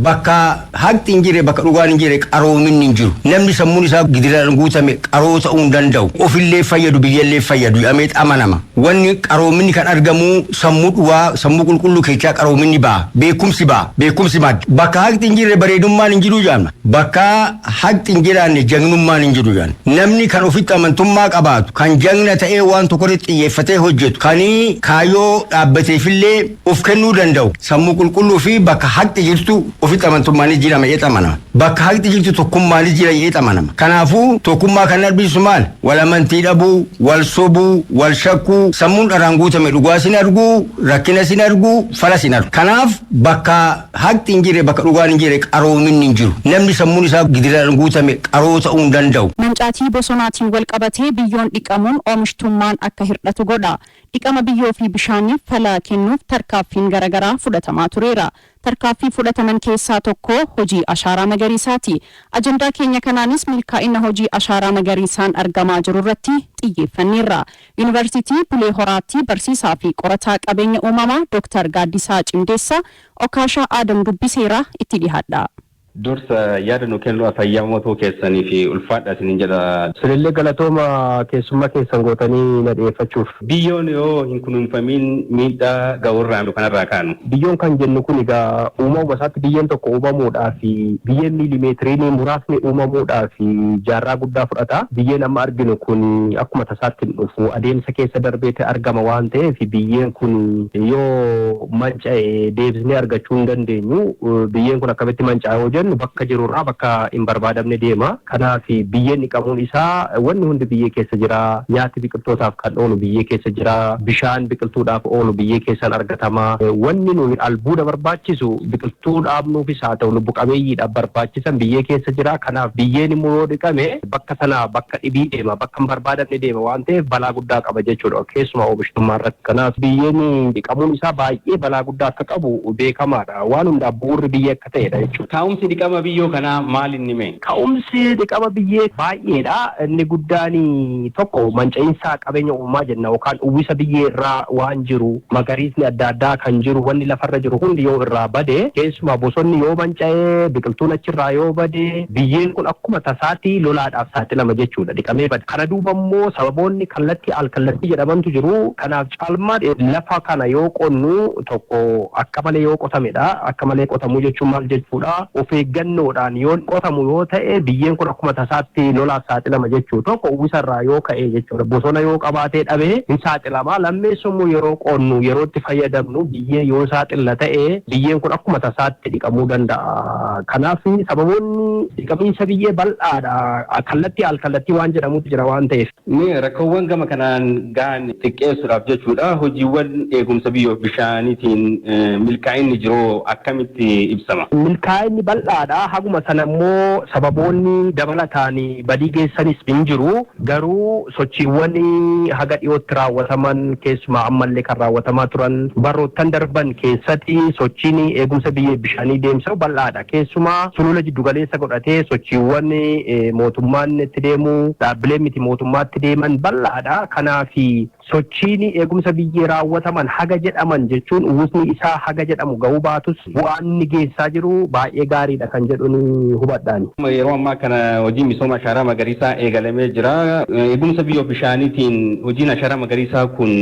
bakka haqti injire bakka dhugaan injire qaroomin injiru namni sammuun isaa gidiraan guutame qaroo ta'uu danda'u ofillee fayyadu biyyallee fayyadu ameet amanama wanni qaroominni kan argamu sammuu dhuwaa sammuu qulqulluu keessaa qaroominni baa beekumsi mad bakka haqti injire bareedummaan injiru jaamna bakka haqti injiraanne jagnummaan injiru jaan namni kan ofitti amantummaa qabaatu kan jagna ta'ee waan tokko irratti xiyyeeffatee hojjetu kanii kaayoo dhaabbateefillee of kennuu danda'u sammuu qulqulluu fi bakka haqti jirtu ofitti amantummaan jira ma'ee xamanama bakka haqti jirtu tokkummaan jira ma'ee xamanama kanaafuu tokkummaa kan arbisu maal wal amantii dhabuu wal sobuu wal shakkuu sammuun dharaan guutame dhugaa sin arguu rakkina sin arguu fala sin argu kanaaf bakka haqti injire bakka dhugaan injire qaroomin injiru namni sammuun isaa gidiraan guutame qaroo ta'uu danda'u. Mancaatii bosonaatiin wal qabatee biyyoon dhiqamuun oomishtummaan akka hirdhatu godha. Dhiqama biyyoo fi bishaaniif fala kennuuf tarkaaffiin garaagaraa fudhatamaa tureera. Tarkaaffii fudhataman keessaa tokko hojii ashaaraa magariisaati. Ajandaa keenya kanaanis milkaa'ina hojii ashaaraa magariisaan argamaa jiru irratti xiyyeeffanneerra. Yuunivarsiitii Bulee Horaatti barsiisaa fi qorataa qabeenya uumamaa Dr. Gaaddisaa Cimdeessaa Okaashaa Aadam Dubbiseera itti dhihaadha. Dursa yaada nu kennu afayyamootoo keessanii fi ulfaadha isinin jedha. Sinillee galatooma keessummaa keessan gootanii na dhiyeeffachuuf. Biyyoon yoo hin kunuunfamiin miidhaa ga'urraan kanarraa kaanu. Biyyoon kan jennu kun egaa uumama isaatti biyyeen tokko uumamuudhaa fi biyyeen miilimeetiriin muraasni uumamuudhaa fi jaarraa guddaa fudhata. Biyyeen amma arginu kun akkuma tasaatti hin dhufu adeemsa keessa darbeete argama waan ta'eef biyyeen kun yoo manca'e deebisnee argachuu hin dandeenyu. Biyyeen kun akkamitti manca'e hojjennu bakka jirurraa bakka hin barbaadamne deema. Kanaaf biyyeen dhiqamuun isaa wanni hundi biyyee keessa jira. Nyaati biqiltootaaf kan oolu biyyee keessa jira. Bishaan biqiltuudhaaf oolu biyyee keessaan argatama. Wanni nuyi albuuda barbaachisu biqiltuu dhaabnuufis haa ta'u lubbu qabeeyyiidhaaf barbaachisan biyyee keessa jira. Kanaaf biyyeen immoo yoo dhiqame bakka sana bakka dhibii deema bakka hin barbaadamne deema waan ta'eef balaa guddaa qaba jechuudha keessumaa oomishtummaa irratti. Kanaaf biyyeen dhiqamuun isaa baay'ee balaa guddaa akka qabu beekamaadha. Waan hundaaf bu'uurri biyyee akka ta'edha jechuudha. Ka'umsi dhiqama biyyoo kanaa maal inni mee? Ka'umsi dhiqama biyyee baay'eedha. Inni guddaan tokko manca'iinsa qabeenya uumamaa jenna yookaan uwwisa biyyee irraa waan jiru magariisni adda addaa kan jiru wanni lafarra jiru hundi yoo irraa bade keessumaa bosonni yoo manca'ee biqiltuun achirraa yoo bade biyyeen kun akkuma tasaatti lolaadhaaf saaxilama jechuudha dhiqamee bada. Kana duuba immoo sababoonni kallattii alkallattii jedhamantu jiru. Kanaaf caalmaa lafa kana yoo qonnu tokko akka malee yoo qotamedha. Akka malee qotamuu jechuun maal jechuudha? Of eeggannoodhaan yoo qotamu yoo ta'e biyyeen kun akkuma tasaatti lolaaf saaxilama jechuudha. Tokko uwwisarraa yoo ka'e jechuudha. Bosona yoo qabaatee dhabe hin saaxilama. Lammeessummoo yeroo qonnu yeroo itti fayyadamnu biyyee yoo saaxila ta'e biyyeen kun akkuma tasaatti dhiqamuu danda'a. Kanaaf sababoonni dhiqamiinsa biyyee bal'aadha. Kallattii alkallattii waan jedhamutu jira waan ta'eef. Rakkoowwan gama kanaan gahan xiqqeessuudhaaf jechuudha. Hojiiwwan eegumsa biyyoo bishaaniitiin milkaa'inni jiru akkamitti ibsama? Milkaa'inni bal'aadha. Haguma sana immoo sababoonni dabalataan badii geessanis hin jiru. Garuu sochiiwwan haga dhiyootti raawwataman keessumaa ammallee kan raawwatamaa turan baroottan darban keessatti sochiin eegumsa biyyee bishaanii deemsa bal'aadha. Keessumaa sulula jiddugaleessa godhatee sochiiwwan mootummaan itti deemu dhaabbileen miti mootummaatti deeman bal'aadha. Kanaaf sochiin eegumsa biyyee raawwataman haga jedhaman jechuun uwwisni isaa haga jedhamu ga'uu baatus bu'aan inni geessaa jiru baay'ee gaariidha kan jedhuun hubadhaan. Yeroo ammaa kana hojii misooma ashaaraa magariisaa eegalamee jira. Eegumsa biyyoo bishaaniitiin hojiin ashaaraa magariisaa kun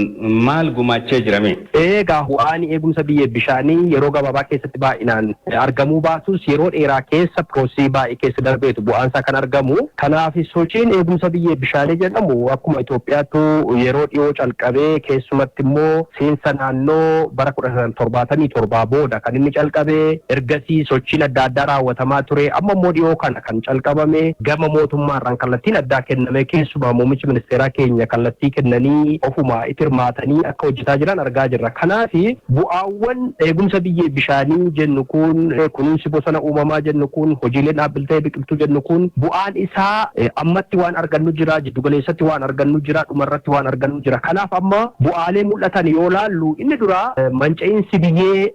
maal gumaachee jirame? Egaa bu'aan eegumsa biyyee bishaanii yeroo gabaabaa keessatti baay'inaan argamuu baatus yeroo dheeraa keessa piroosii baay'ee keessa darbeetu bu'aansaa kan argamu. Kanaaf sochiin eegumsa biyyee bishaanii jedhamu akkuma Itoophiyaattu yeroo dhiyoo calqabee keessumatti immoo seensa naannoo bara 1977 booda kan inni calqabee ergasii sochiin adda addaa raawwatamaa ture. Amma immoo dhiyoo kana kan calqabame gama mootummaarraan kallattiin addaa kenname keessumaa muummichi ministeeraa keenya kallattii kennanii ofuma itti hirmaatanii akka hojjetaa jiran argaa jirra. Kanaaf bu'aawwan eegumsa biyyee bishaanii jennu kun kunuunsi bosona uumamaa jennu kun hojiileen dhaabbiltee biqiltuu jennu kun bu'aan isaa ammatti waan argannu jira jiddugaleessatti waan argannu jira dhumarratti waan argannu jira. Kanaaf amma bu'aalee mul'atan yoo laallu inni dura manca'iinsi biyyee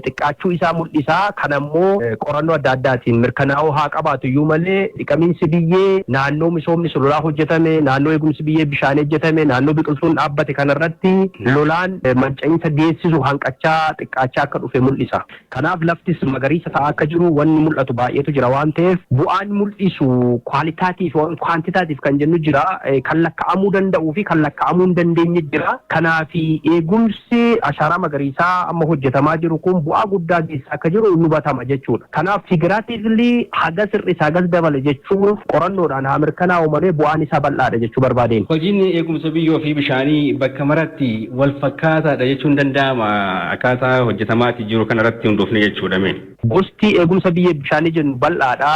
xiqqaachuu isaa mul'isa. Kan ammoo qorannoo adda addaatiin mirkanaa'uu haa qabaatu iyyuu malee dhiqamiinsi biyyee naannoo misoomni sululaa hojjetame, naannoo eegumsi biyyee bishaan hojjetame, naannoo biqiltuun dhaabbate kanarratti lolaan manca'iinsa geessisu hanqachaa xiqqaachaa akka dhufe mul'isa. Kanaaf laftis magariisa ta'aa akka jiru wanni mul'atu baay'eetu jira waan ta'eef bu'aan mul'isu kwaalitaatiif kwaantitaatiif kan jennu jira, kan lakka'amuu danda'uu fi kan lakka'amuu hin dandeenye jira. Kanaaf eegumsi ashaaraa magariisaa amma hojjetamaa jiru kun bu'aa guddaa geessaa akka jiru nu hubatama jechuudha. Kanaaf figuraatiivli hagas hir'isa hagas dabale jechuun qorannoodhaan haa mirkanaa'u malee bu'aan isaa bal'aadha jechuu barbaadeen. Hojiin eegumsa biyyoo fi bishaanii bakka maratti wal fakkaataadha jechuun danda'ama akkaataa hojjetamaatti jiru kanarratti hundoofne jechuudha mee. Gosti eegumsa biyyee bishaanii jennu bal'aadha.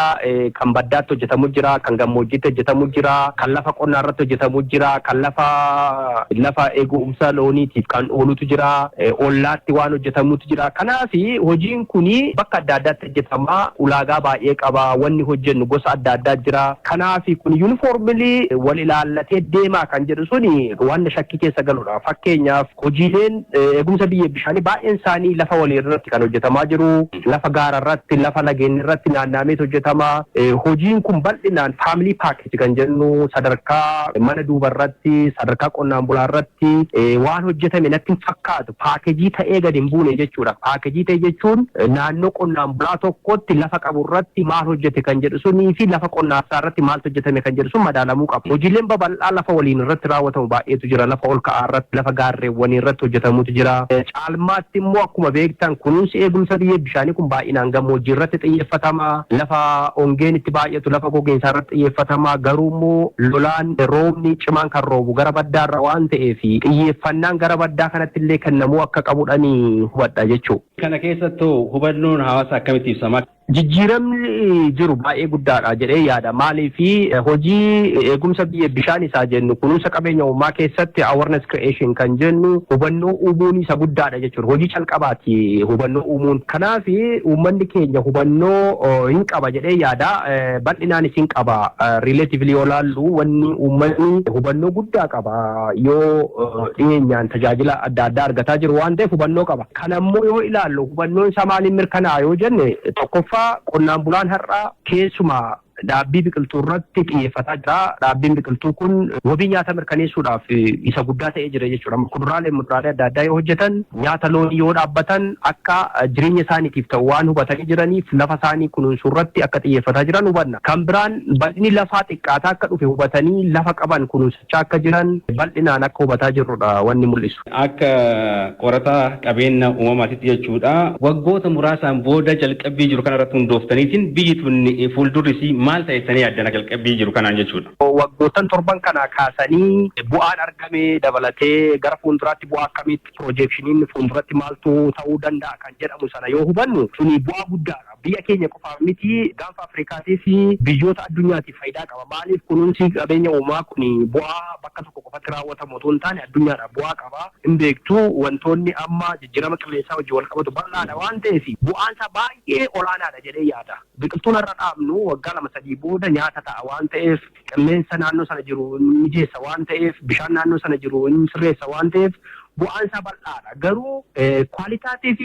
Kan baddaatti hojjetamu jira, kan gammoojjiitti hojjetamu jira, kan lafa qonnaa irratti hojjetamu jira, kan lafa eegumsa looniitiif kan oolutu jira, ollaatti waan hojjetamutu jira. Kanaaf hojiin kuni bakka adda addaatti hojjetama, ulaagaa baay'ee qaba, wanni hojjennu gosa adda addaa jira. Kanaaf kun yuunifoormilii wal ilaallatee deemaa kan jedhu suni waan shakkii keessa galudha. Fakkeenyaaf hojiileen eegumsa biyyee bishaanii baay'een isaanii lafa walii irratti kan hojjetamaa jiru, lafa gaara irratti, lafa lageen irratti naanna'amee hojjetama. Hojiin kun bal'inaan faamilii paakeejii kan jennu sadarkaa mana duuba irratti, sadarkaa qonnaan bulaa irratti waan hojjetame natti hin fakkaatu. Paakeejii ta'ee gadi hin buune jechuudha. Paakeejii ta'e jechuun naannoo qonnaan bulaa tokkotti lafa qabu irratti maal hojjete kan jedhu sunii fi lafa qonnaa isaa irratti maaltu hojjetame kan jedhu sun madaalamuu qaba. Hojiileen babal'aa lafa waliin irratti raawwatamu baay'eetu jira. Lafa ol ka'aa irratti, lafa gaarreewwanii irratti hojjetamutu jira. Caalmaatti immoo akkuma beektan kunuunsi eegumsa biyyee bishaanii kun baay'inaan gammoojjii irratti xiyyeeffatama. Lafa ongeen itti baay'atu lafa gogiinsaa irratti xiyyeeffatama. Garuu immoo lolaan roobni cimaan kan roobu gara baddaarra waan ta'eef xiyyeeffannaan gara baddaa kanatti illee kennamuu akka qabudhaan hubadha jechuudha. Kana keessattuu hubannoon hawaasa akkamitti ibsama? Jijjiiramni jiru baay'ee guddaadha jedhee yaada. Maaliif hojii eegumsa biyyee bishaan isaa jennu kunuunsa qabeenya uumaa keessatti awareness creation kan jennu hubannoo uumuun isa guddaadha jechuudha. Hojii calqabaati hubannoo uumuun. Kanaaf uummanni keenya hubannoo hin qaba jedhee yaada. Bal'inaan isin qaba. Relatively yoo laallu wanni uummanni hubannoo guddaa qaba yoo dhiyeenyaan tajaajila adda addaa argataa jiru waan ta'eef hubannoo qaba. Kanammoo yoo ilaallu hubannoon isaa maaliin mirkanaa'a yoo jenne tokkoffaa qonnaan bulaan har'aa keessumaa dhaabbii biqiltuu irratti xiyyeeffataa jira. Dhaabbiin biqiltuu kun wabii nyaata mirkaneessuudhaaf isa guddaa ta'ee jira jechuudha. Kuduraalee fi muduraalee adda addaa yoo hojjetan, nyaata loonii yoo dhaabbatan akka jireenya isaaniitiif ta'u waan hubatanii jiraniif lafa isaanii kunuunsuu irratti akka xiyyeeffataa jiran hubanna. Kan biraan bal'inni lafaa xiqqaataa akka dhufe hubatanii lafa qaban kunuunsachaa akka jiran bal'inaan akka hubataa jirrudha wanni mul'isu. Akka qorataa qabeenya uumamaatitti jechuudha. Waggoota muraasaan booda jalqabbii jiru kanarratti hundooftaniitiin biyyi tun fuuldurri maal ta'eessanii addana jalqabbii jiru kanaan jechuudha. Waggoottan torban kana kaasanii bu'aan argame dabalatee gara fuulduraatti bu'aa akkamitti piroojeekshiniin fuulduratti maaltu ta'uu danda'a kan jedhamu sana yoo hubannu suni bu'aa guddaadha. Biyya keenya qofaaf miti gaanfa Afrikaatii fi biyyoota addunyaatiif faayidaa qaba. Maaliif kunuunsi qabeenya uumaa kun bu'aa bakka tokko qofatti raawwatamu otoo hin taane addunyaadhaaf bu'aa qaba. Hin beektu wantoonni amma jijjiirama qilleensaa wajjin wal qabatu bal'aadha waan ta'eef bu'aansa baay'ee olaanaadha jedhee yaada. Biqiltuun irra dhaabnu waggaa lama sadii booda nyaata ta'a waan ta'eef qilleensa naannoo sana jiru mijeessa waan ta'eef bishaan naannoo sana jiru sirreessa waan ta'eef bu'aansa bal'aadha. Garuu kwaalitaatiif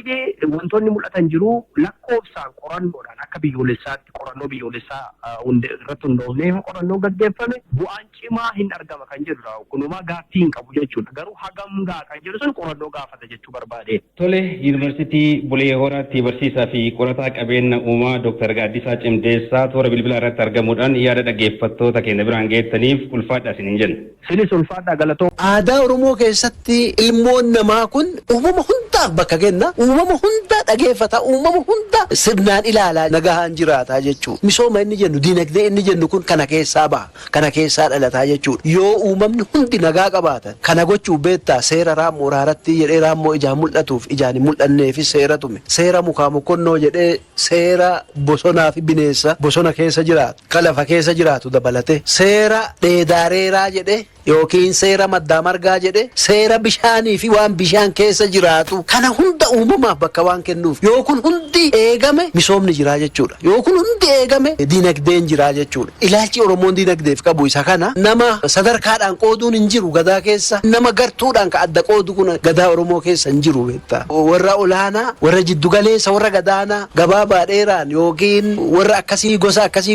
wantoonni mul'atan jiru lakkoofsaan qorannoodhaan akka biyyoolessaatti qorannoo biyyoolessaa irratti hundoofnee qorannoo gaggeeffame bu'aan cimaa hin argama kan jedhudha. Kunumaa gaaffii hin qabu jechuudha. Garuu hagam ga'a kan jedhu sun qorannoo gaafata jechuu barbaade. Tole Yuunivarsiitii Bulee Horaatti barsiisaa fi qorataa qabeenya uumaa Dr. Gaaddisaa Cimdeessaa toora bilbilaa irratti argamuudhaan yaada dhaggeeffattoota keenya biraan geessaniif ulfaadha isiniin jenna. Sinis ulfaadha galatoo. Aadaa Oromoo keessatti ilmoon namaa kun uumama hundaaf bakka kenna. Uumama hundaa dhageeffata. Uumama hundaa sirnaan ilaalaa nagahaan jiraataa jechuudha. Misooma inni jennu diinagdee inni jennu kun kana keessaa baha. Kana keessaa dhalataa jechuudha. Yoo uumamni hundi nagaa qabaatan kana gochuu beektaa seera raammoo raaratti jedhee raammoo ijaan mul'atuuf ijaan hin mul'anneefi seera tume. Seera mukaa mukonnoo jedhee seera bosonaa fi bineensa bosona keessa jiraatu. Kan lafa keessa jiraatu dabalate. Seera dheedaareeraa jedhee yookiin seera maddaa margaa jedhe seera bishaanii fi waan bishaan keessa jiraatu kana hunda uumamaaf bakka waan kennuuf yoo kun hundi eegame misoomni jiraa jechuudha. Yoo kun hundi eegame dinagdeen jiraa jechuudha. Ilaalchi Oromoon dinagdeef qabu isa kana nama sadarkaadhaan qooduun hin jiru gadaa keessa nama gartuudhaan ka adda qoodu kun gadaa Oromoo keessa hin jiru beektaa. Warra olaanaa warra jiddugaleessa warra gadaanaa gabaabaa dheeraan yookiin warra akkasii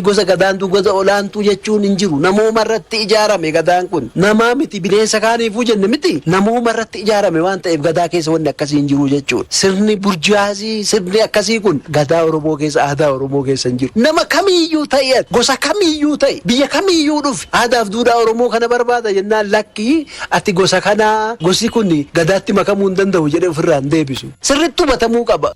gosa gadaan gosa olaantuu jechuun hin jiru. Namooma irratti ijaarame gadaan kun namaa miti bineensa kaaniifuu jenne miti namooma irratti ijaarame waan ta'eef gadaa keessa wanni akkasii hin jiru jechuudha. Sirni burjaazii sirni akkasii kun gadaa Oromoo keessa aadaa Oromoo keessa hin jiru. Nama kamiyyuu ta'e gosa kamiyyuu ta'e biyya kamiyyuu dhufe aadaaf duudhaa Oromoo kana barbaada jennaan lakkii ati gosa kanaa gosi kun gadaatti makamuu hin danda'u jedhee ofirraa hin deebisu. Sirritti hubatamuu qaba.